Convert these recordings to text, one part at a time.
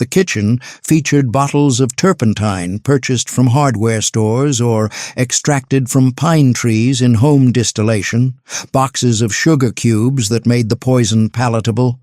The kitchen featured bottles of turpentine purchased from hardware stores or extracted from pine trees in home distillation, boxes of sugar cubes that made the poison palatable,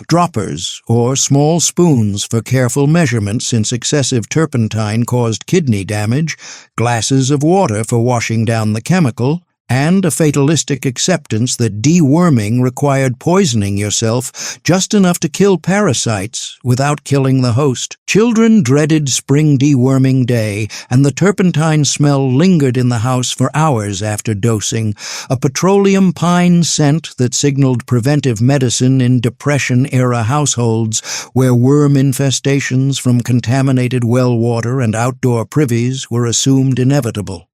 droppers or small spoons for careful measurement since excessive turpentine caused kidney damage, glasses of water for washing down the chemical, and a fatalistic acceptance that deworming required poisoning yourself just enough to kill parasites without killing the host. Children dreaded spring deworming day, and the turpentine smell lingered in the house for hours after dosing, a petroleum pine scent that signaled preventive medicine in Depression-era households where worm infestations from contaminated well water and outdoor privies were assumed inevitable.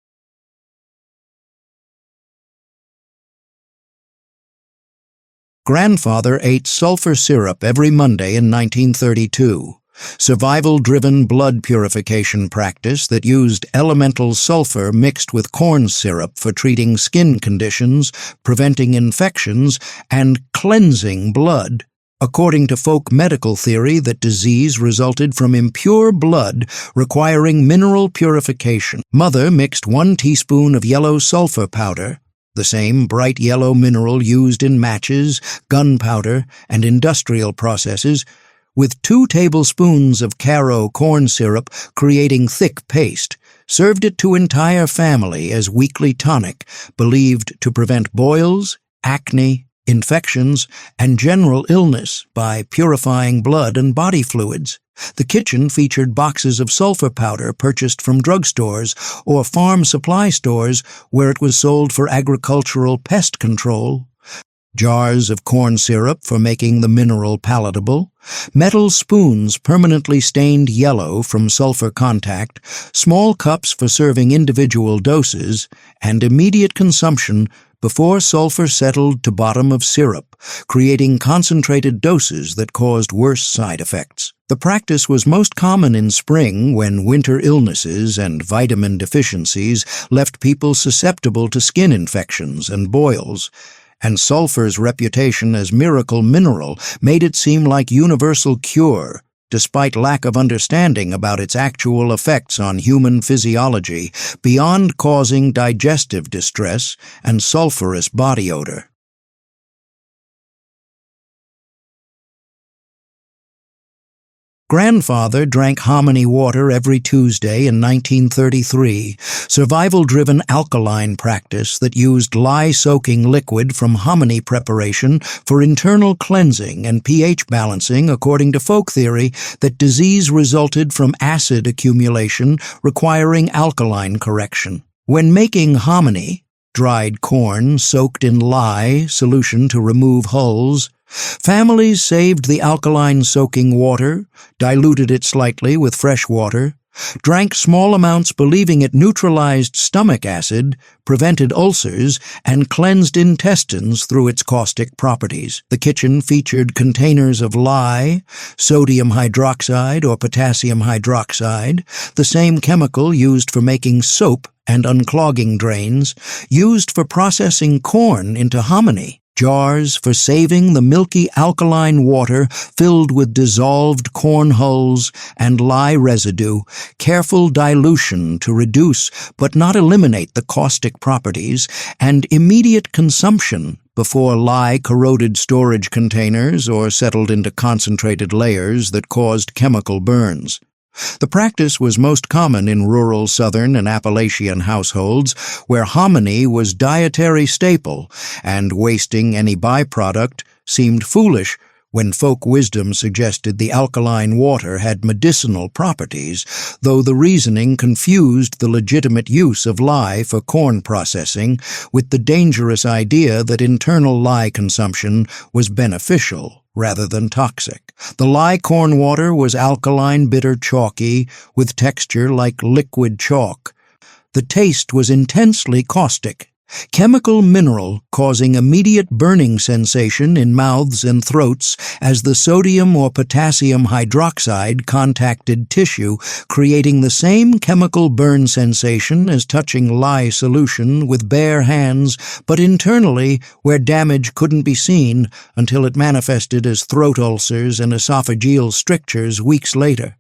Grandfather ate sulfur syrup every Monday in 1932, survival-driven blood purification practice that used elemental sulfur mixed with corn syrup for treating skin conditions, preventing infections, and cleansing blood. According to folk medical theory, that disease resulted from impure blood requiring mineral purification. Mother mixed 1 teaspoon of yellow sulfur powder, the same bright yellow mineral used in matches, gunpowder, and industrial processes, with 2 tablespoons of Caro corn syrup, creating thick paste, served it to entire family as weekly tonic, believed to prevent boils, acne, infections, and general illness by purifying blood and body fluids. The kitchen featured boxes of sulfur powder purchased from drugstores or farm supply stores where it was sold for agricultural pest control, jars of corn syrup for making the mineral palatable, metal spoons permanently stained yellow from sulfur contact, small cups for serving individual doses, and immediate consumption before sulfur settled to bottom of syrup, creating concentrated doses that caused worse side effects. The practice was most common in spring when winter illnesses and vitamin deficiencies left people susceptible to skin infections and boils, and sulfur's reputation as miracle mineral made it seem like universal cure, despite lack of understanding about its actual effects on human physiology, beyond causing digestive distress and sulfurous body odor. Grandfather drank hominy water every Tuesday in 1933, survival-driven alkaline practice that used lye-soaking liquid from hominy preparation for internal cleansing and pH balancing according to folk theory that disease resulted from acid accumulation requiring alkaline correction. When making hominy, dried corn soaked in lye solution to remove hulls, families saved the alkaline soaking water, diluted it slightly with fresh water, drank small amounts believing it neutralized stomach acid, prevented ulcers, and cleansed intestines through its caustic properties. The kitchen featured containers of lye, sodium hydroxide or potassium hydroxide, the same chemical used for making soap and unclogging drains, used for processing corn into hominy. Jars for saving the milky alkaline water filled with dissolved corn hulls and lye residue, careful dilution to reduce but not eliminate the caustic properties, and immediate consumption before lye corroded storage containers or settled into concentrated layers that caused chemical burns. The practice was most common in rural Southern and Appalachian households where hominy was dietary staple, and wasting any byproduct seemed foolish when folk wisdom suggested the alkaline water had medicinal properties, though the reasoning confused the legitimate use of lye for corn processing with the dangerous idea that internal lye consumption was beneficial rather than toxic. The lye corn water was alkaline, bitter, chalky, with texture like liquid chalk. The taste was intensely caustic Chemical mineral causing immediate burning sensation in mouths and throats as the sodium or potassium hydroxide contacted tissue, creating the same chemical burn sensation as touching lye solution with bare hands, but internally where damage couldn't be seen until it manifested as throat ulcers and esophageal strictures weeks later.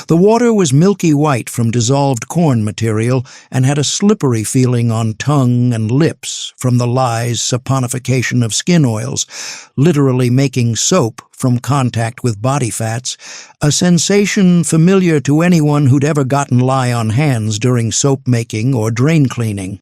The water was milky white from dissolved corn material and had a slippery feeling on tongue and lips from the lye's saponification of skin oils, literally making soap from contact with body fats, a sensation familiar to anyone who'd ever gotten lye on hands during soap making or drain cleaning.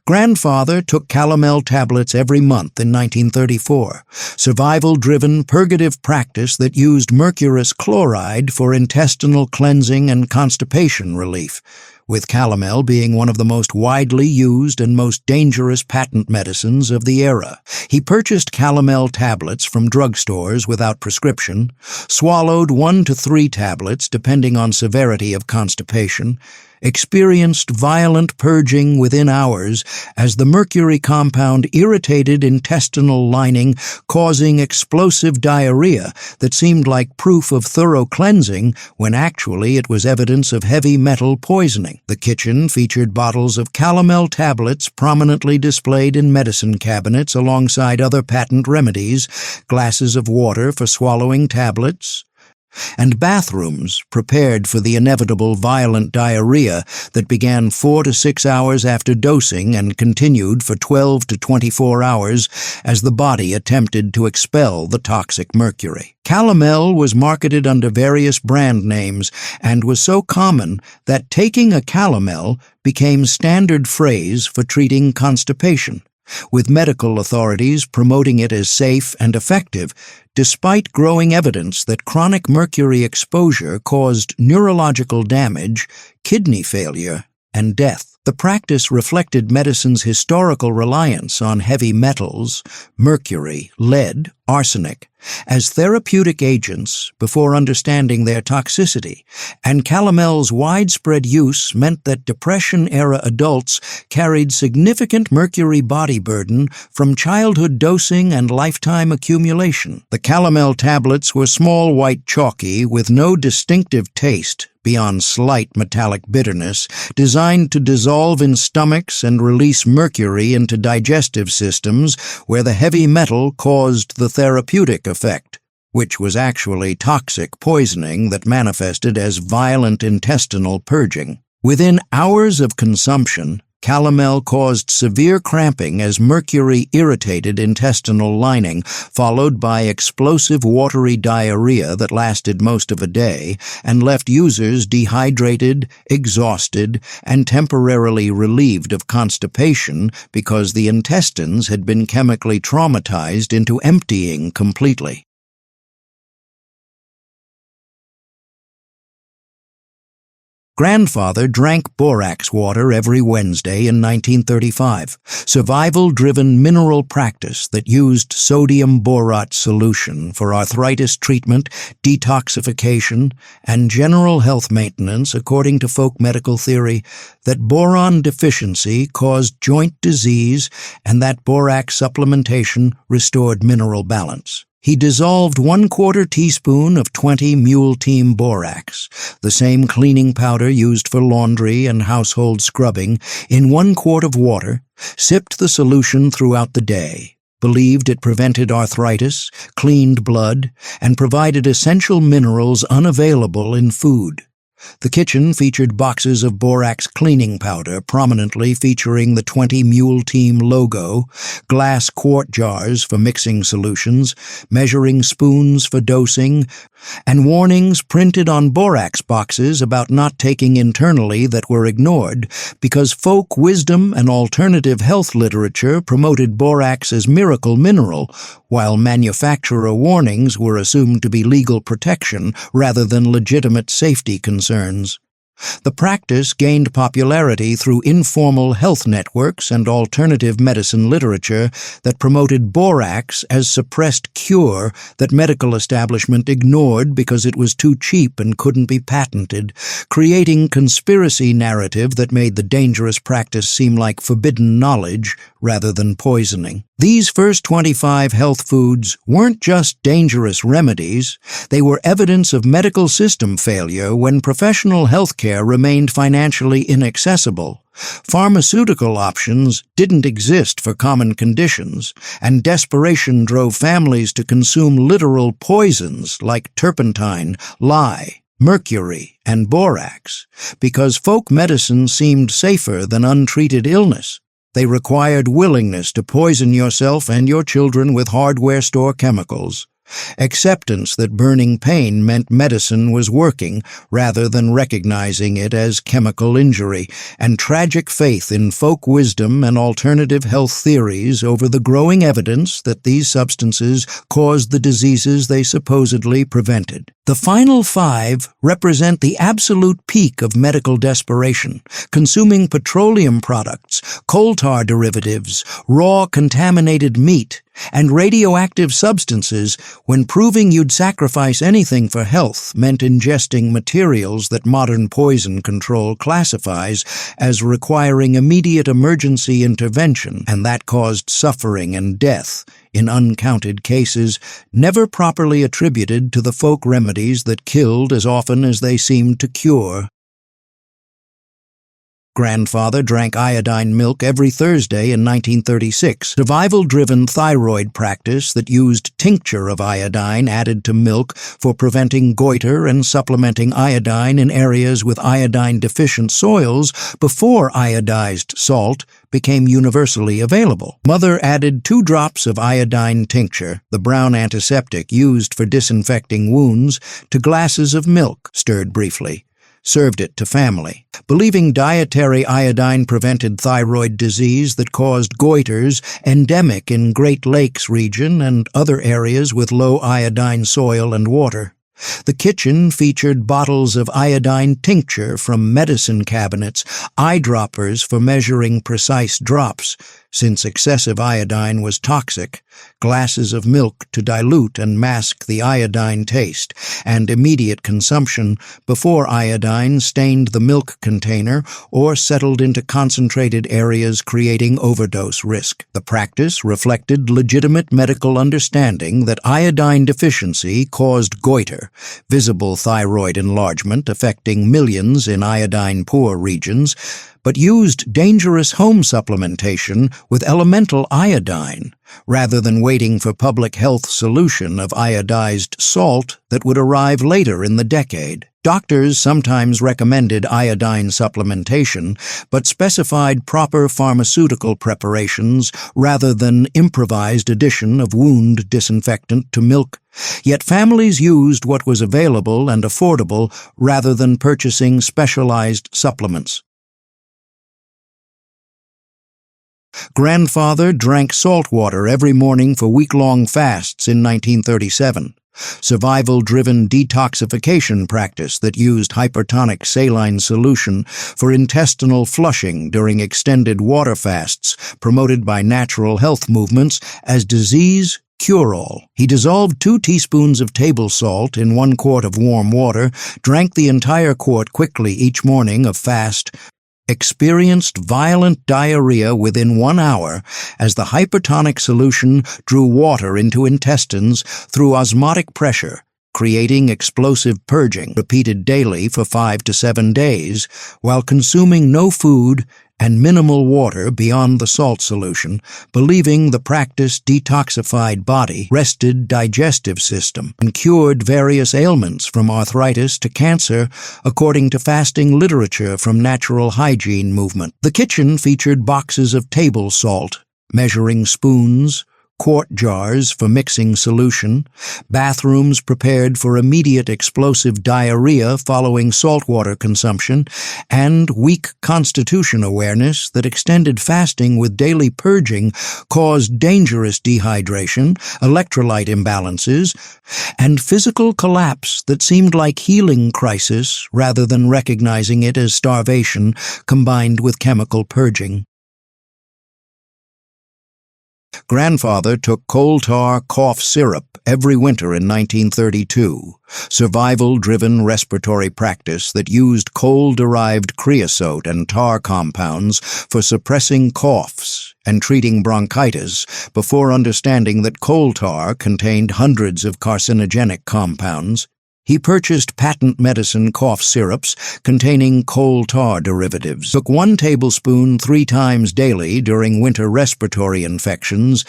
Grandfather took calomel tablets every month in 1934, survival-driven purgative practice that used mercurous chloride for intestinal cleansing and constipation relief, with calomel being one of the most widely used and most dangerous patent medicines of the era. He purchased calomel tablets from drugstores without prescription, swallowed 1 to 3 tablets depending on severity of constipation, experienced violent purging within hours as the mercury compound irritated intestinal lining, causing explosive diarrhea that seemed like proof of thorough cleansing when actually it was evidence of heavy metal poisoning. The kitchen featured bottles of calomel tablets prominently displayed in medicine cabinets alongside other patent remedies, glasses of water for swallowing tablets, and bathrooms prepared for the inevitable violent diarrhea that began 4 to 6 hours after dosing and continued for 12 to 24 hours as the body attempted to expel the toxic mercury. Calomel was marketed under various brand names and was so common that taking a calomel became standard phrase for treating constipation, with medical authorities promoting it as safe and effective, despite growing evidence that chronic mercury exposure caused neurological damage, kidney failure, and death. The practice reflected medicine's historical reliance on heavy metals, mercury, lead, arsenic, as therapeutic agents before understanding their toxicity, and calomel's widespread use meant that Depression-era adults carried significant mercury body burden from childhood dosing and lifetime accumulation. The calomel tablets were small white chalky with no distinctive taste beyond slight metallic bitterness, designed to dissolve in stomachs and release mercury into digestive systems where the heavy metal caused the therapeutic effect, which was actually toxic poisoning that manifested as violent intestinal purging. Within hours of consumption, calomel caused severe cramping as mercury irritated intestinal lining, followed by explosive watery diarrhea that lasted most of a day and left users dehydrated, exhausted, and temporarily relieved of constipation because the intestines had been chemically traumatized into emptying completely. Grandfather drank borax water every Wednesday in 1935, survival-driven mineral practice that used sodium borate solution for arthritis treatment, detoxification, and general health maintenance according to folk medical theory that boron deficiency caused joint disease and that borax supplementation restored mineral balance. He dissolved 1/4 teaspoon of 20 Mule Team borax, the same cleaning powder used for laundry and household scrubbing, in 1 quart of water, sipped the solution throughout the day, believed it prevented arthritis, cleaned blood, and provided essential minerals unavailable in food. The kitchen featured boxes of borax cleaning powder prominently featuring the 20 Mule Team logo, glass quart jars for mixing solutions, measuring spoons for dosing, and warnings printed on borax boxes about not taking internally that were ignored because folk wisdom and alternative health literature promoted borax as miracle mineral, while manufacturer warnings were assumed to be legal protection rather than legitimate safety concerns. The practice gained popularity through informal health networks and alternative medicine literature that promoted borax as suppressed cure that medical establishment ignored because it was too cheap and couldn't be patented, creating conspiracy narrative that made the dangerous practice seem like forbidden knowledge rather than poisoning. These first 25 health foods weren't just dangerous remedies, they were evidence of medical system failure when professional health care remained financially inaccessible. Pharmaceutical options didn't exist for common conditions, and desperation drove families to consume literal poisons like turpentine, lye, mercury, and borax, because folk medicine seemed safer than untreated illness. They required willingness to poison yourself and your children with hardware store chemicals, acceptance that burning pain meant medicine was working rather than recognizing it as chemical injury, and tragic faith in folk wisdom and alternative health theories over the growing evidence that these substances caused the diseases they supposedly prevented. The final 5 represent the absolute peak of medical desperation, consuming petroleum products, coal tar derivatives, raw contaminated meat, and radioactive substances when proving you'd sacrifice anything for health meant ingesting materials that modern poison control classifies as requiring immediate emergency intervention, and that caused suffering and death in uncounted cases, never properly attributed to the folk remedies that killed as often as they seemed to cure. Grandfather drank iodine milk every Thursday in 1936, survival-driven thyroid practice that used tincture of iodine added to milk for preventing goiter and supplementing iodine in areas with iodine-deficient soils before iodized salt became universally available. Mother added 2 drops of iodine tincture, the brown antiseptic used for disinfecting wounds, to glasses of milk, stirred briefly. Served it to family. Believing dietary iodine prevented thyroid disease that caused goiters endemic in Great Lakes region and other areas with low iodine soil and water. The kitchen featured bottles of iodine tincture from medicine cabinets, eyedroppers for measuring precise drops, since excessive iodine was toxic, glasses of milk to dilute and mask the iodine taste, and immediate consumption before iodine stained the milk container or settled into concentrated areas creating overdose risk. The practice reflected legitimate medical understanding that iodine deficiency caused goiter, visible thyroid enlargement affecting millions in iodine-poor regions, but used dangerous home supplementation with elemental iodine, rather than waiting for public health solution of iodized salt that would arrive later in the decade. Doctors sometimes recommended iodine supplementation, but specified proper pharmaceutical preparations rather than improvised addition of wound disinfectant to milk. Yet families used what was available and affordable rather than purchasing specialized supplements. Grandfather drank salt water every morning for week-long fasts in 1937. Survival-driven detoxification practice that used hypertonic saline solution for intestinal flushing during extended water fasts promoted by natural health movements as disease cure-all. He dissolved 2 teaspoons of table salt in 1 quart of warm water, drank the entire quart quickly each morning of fast, experienced violent diarrhea within 1 hour as the hypertonic solution drew water into intestines through osmotic pressure, creating explosive purging, repeated daily for 5 to 7 days, while consuming no food and minimal water beyond the salt solution, believing the practice detoxified body, rested digestive system, and cured various ailments from arthritis to cancer, according to fasting literature from natural hygiene movement. The kitchen featured boxes of table salt, measuring spoons, quart jars for mixing solution, bathrooms prepared for immediate explosive diarrhea following saltwater consumption, and weak constitution awareness that extended fasting with daily purging caused dangerous dehydration, electrolyte imbalances, and physical collapse that seemed like healing crisis rather than recognizing it as starvation combined with chemical purging. Grandfather took coal tar cough syrup every winter in 1932, survival-driven respiratory practice that used coal-derived creosote and tar compounds for suppressing coughs and treating bronchitis before understanding that coal tar contained hundreds of carcinogenic compounds. He purchased patent medicine cough syrups containing coal tar derivatives, took 1 tablespoon 3 times daily during winter respiratory infections,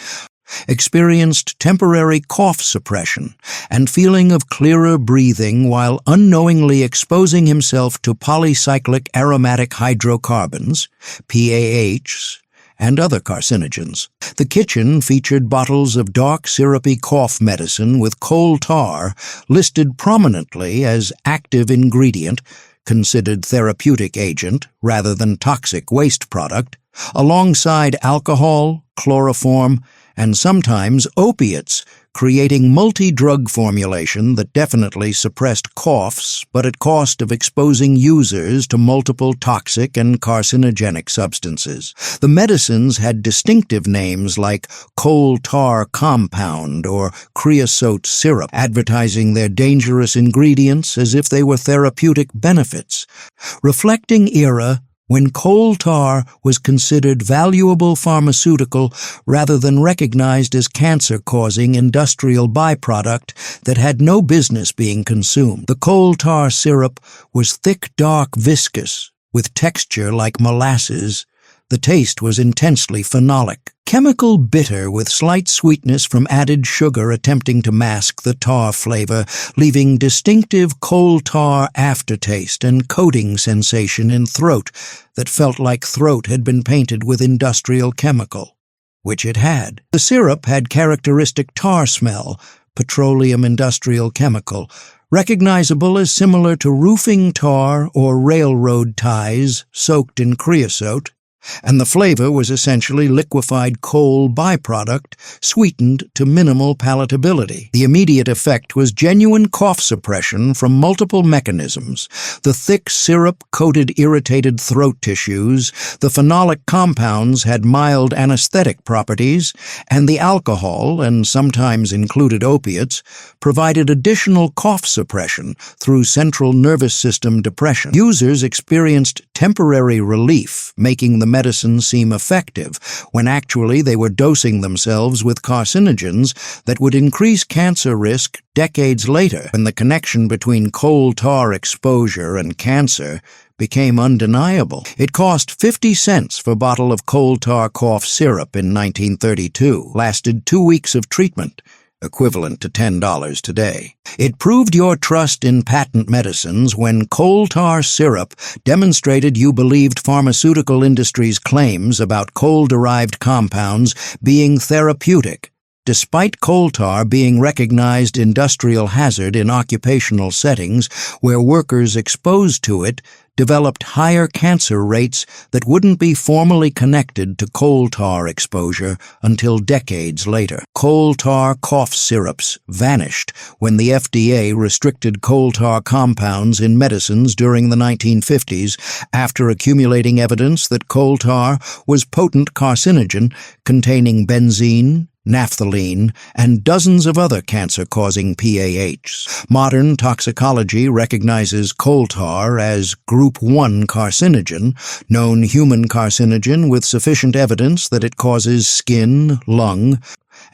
experienced temporary cough suppression and feeling of clearer breathing while unknowingly exposing himself to polycyclic aromatic hydrocarbons, PAHs, and other carcinogens. The kitchen featured bottles of dark syrupy cough medicine with coal tar listed prominently as active ingredient, considered therapeutic agent rather than toxic waste product, alongside alcohol, chloroform, and sometimes opiates, creating multi-drug formulation that definitely suppressed coughs, but at cost of exposing users to multiple toxic and carcinogenic substances. The medicines had distinctive names like coal tar compound or creosote syrup, advertising their dangerous ingredients as if they were therapeutic benefits, reflecting era when coal tar was considered valuable pharmaceutical rather than recognized as cancer-causing industrial byproduct that had no business being consumed. The coal tar syrup was thick, dark, viscous, with texture like molasses. The taste was intensely phenolic, chemical bitter with slight sweetness from added sugar attempting to mask the tar flavor, leaving distinctive coal tar aftertaste and coating sensation in throat that felt like throat had been painted with industrial chemical, which it had. The syrup had characteristic tar smell, petroleum industrial chemical, recognizable as similar to roofing tar or railroad ties soaked in creosote, and the flavor was essentially liquefied coal byproduct, sweetened to minimal palatability. The immediate effect was genuine cough suppression from multiple mechanisms. The thick syrup coated irritated throat tissues, the phenolic compounds had mild anesthetic properties, and the alcohol, and sometimes included opiates, provided additional cough suppression through central nervous system depression. Users experienced temporary relief, making the medicine seem effective, when actually they were dosing themselves with carcinogens that would increase cancer risk decades later, when the connection between coal tar exposure and cancer became undeniable. It cost 50 cents for a bottle of coal tar cough syrup in 1932, lasted 2 weeks of treatment, equivalent to $10 today. It proved your trust in patent medicines when coal tar syrup demonstrated you believed pharmaceutical industry's claims about coal-derived compounds being therapeutic, despite coal tar being recognized industrial hazard in occupational settings where workers exposed to it developed higher cancer rates that wouldn't be formally connected to coal tar exposure until decades later. Coal tar cough syrups vanished when the FDA restricted coal tar compounds in medicines during the 1950s after accumulating evidence that coal tar was potent carcinogen containing benzene, naphthalene, and dozens of other cancer-causing PAHs. Modern toxicology recognizes coal tar as Group 1 carcinogen, known human carcinogen with sufficient evidence that it causes skin, lung,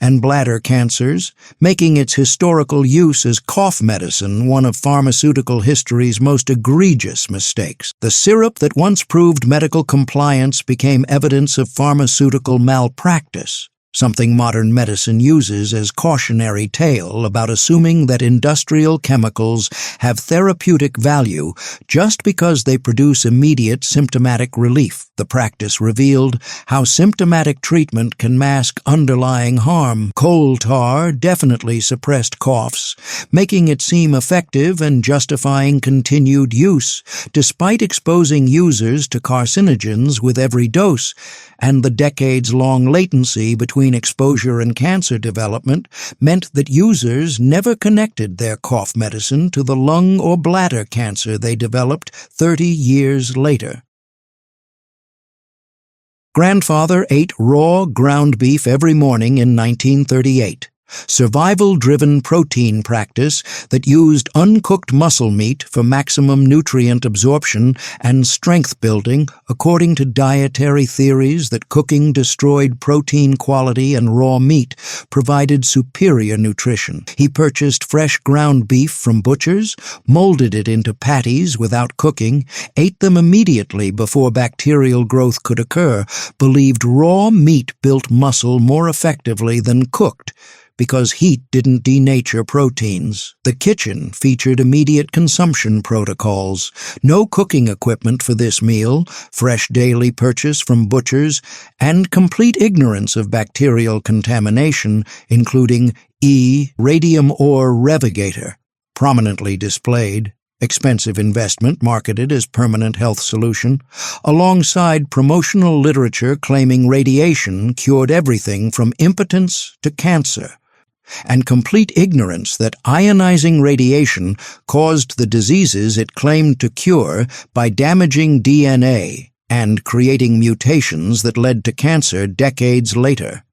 and bladder cancers, making its historical use as cough medicine one of pharmaceutical history's most egregious mistakes. The syrup that once proved medical compliance became evidence of pharmaceutical malpractice. something modern medicine uses as cautionary tale about assuming that industrial chemicals have therapeutic value just because they produce immediate symptomatic relief. The practice revealed how symptomatic treatment can mask underlying harm. Coal tar definitely suppressed coughs, making it seem effective and justifying continued use, despite exposing users to carcinogens with every dose, and the decades-long latency between exposure and cancer development meant that users never connected their cough medicine to the lung or bladder cancer they developed 30 years later. Grandfather ate raw ground beef every morning in 1938. Survival-driven protein practice that used uncooked muscle meat for maximum nutrient absorption and strength building according to dietary theories that cooking destroyed protein quality and raw meat provided superior nutrition. He purchased fresh ground beef from butchers, molded it into patties without cooking, ate them immediately before bacterial growth could occur, believed raw meat built muscle more effectively than cooked, because heat didn't denature proteins. The kitchen featured immediate consumption protocols, no cooking equipment for this meal, fresh daily purchase from butchers, and complete ignorance of bacterial contamination, including radium ore revigator, prominently displayed. Expensive investment marketed as permanent health solution, alongside promotional literature claiming radiation cured everything from impotence to cancer, and complete ignorance that ionizing radiation caused the diseases it claimed to cure by damaging DNA and creating mutations that led to cancer decades later.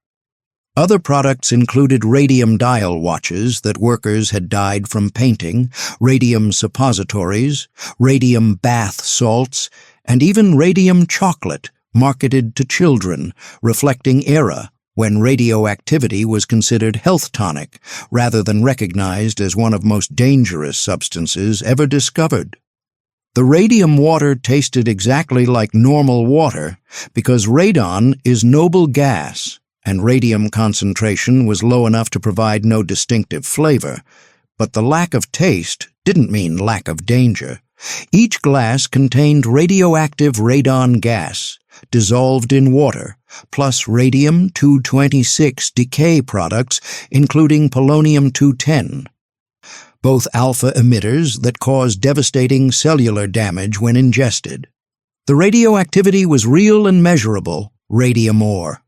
Other products included radium dial watches that workers had dyed from painting, radium suppositories, radium bath salts, and even radium chocolate marketed to children, reflecting era when radioactivity was considered health tonic rather than recognized as one of most dangerous substances ever discovered. The radium water tasted exactly like normal water because radon is noble gas, and radium concentration was low enough to provide no distinctive flavor, but the lack of taste didn't mean lack of danger. Each glass contained radioactive radon gas, dissolved in water, plus radium-226 decay products, including polonium-210, both alpha emitters that cause devastating cellular damage when ingested. The radioactivity was real and measurable, radium ore.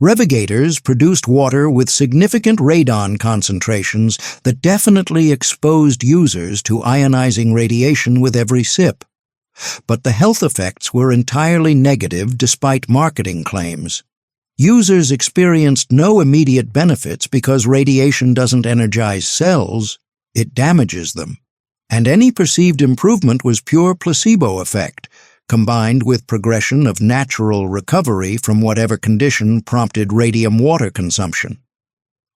Revigators produced water with significant radon concentrations that definitely exposed users to ionizing radiation with every sip. But the health effects were entirely negative despite marketing claims. Users experienced no immediate benefits because radiation doesn't energize cells, it damages them. And any perceived improvement was pure placebo effect, combined with progression of natural recovery from whatever condition prompted radium water consumption.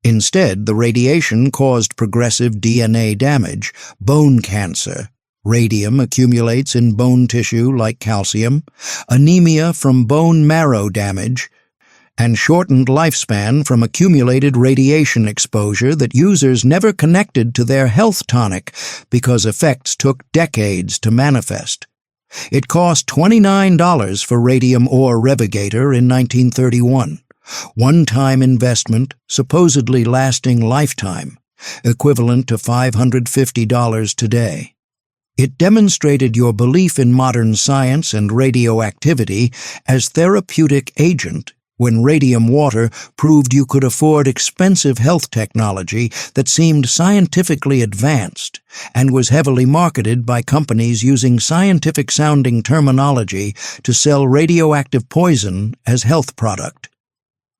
Instead, the radiation caused progressive DNA damage, bone cancer. Radium accumulates in bone tissue like calcium, anemia from bone marrow damage, and shortened lifespan from accumulated radiation exposure that users never connected to their health tonic because effects took decades to manifest. It cost $29 for radium ore revigator in 1931, one-time investment supposedly lasting lifetime, equivalent to $550 today. It demonstrated your belief in modern science and radioactivity as therapeutic agent when radium water proved you could afford expensive health technology that seemed scientifically advanced and was heavily marketed by companies using scientific-sounding terminology to sell radioactive poison as health product.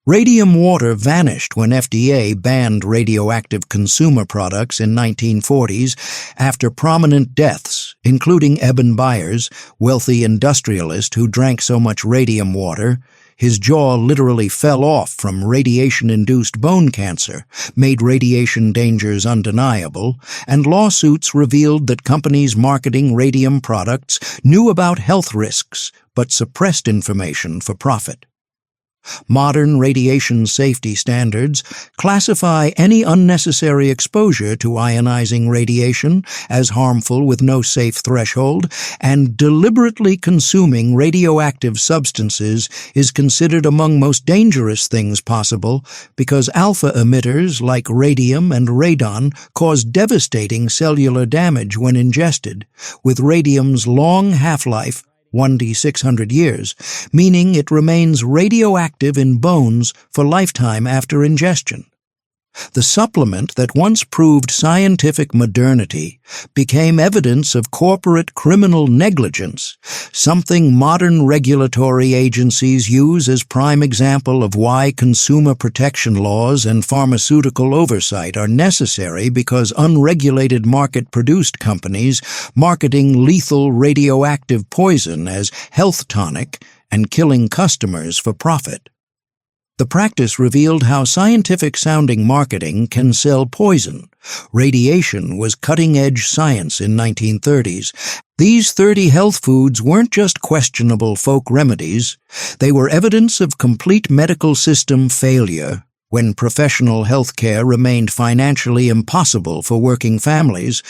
Radium water vanished when FDA banned radioactive consumer products in 1940s after prominent deaths, including Eben Byers, wealthy industrialist who drank so much radium water, his jaw literally fell off from radiation-induced bone cancer, made radiation dangers undeniable, and lawsuits revealed that companies marketing radium products knew about health risks but suppressed information for profit. Modern radiation safety standards classify any unnecessary exposure to ionizing radiation as harmful with no safe threshold, and deliberately consuming radioactive substances is considered among most dangerous things possible because alpha emitters like radium and radon cause devastating cellular damage when ingested, with radium's long half-life 1 to 600 years, meaning it remains radioactive in bones for lifetime after ingestion. The supplement that once proved scientific modernity became evidence of corporate criminal negligence, something modern regulatory agencies use as prime example of why consumer protection laws and pharmaceutical oversight are necessary, because unregulated market-produced companies marketing lethal radioactive poison as health tonic and killing customers for profit. The practice revealed how scientific-sounding marketing can sell poison. Radiation was cutting-edge science in 1930s. These 30 health foods weren't just questionable folk remedies. They were evidence of complete medical system failure when professional health care remained financially impossible for working families,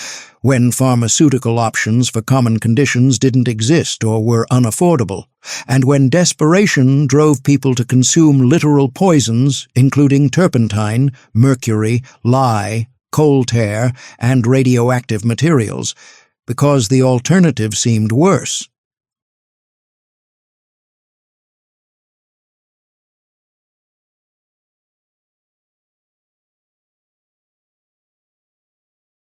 when pharmaceutical options for common conditions didn't exist or were unaffordable, and when desperation drove people to consume literal poisons, including turpentine, mercury, lye, coal tar, and radioactive materials, because the alternative seemed worse.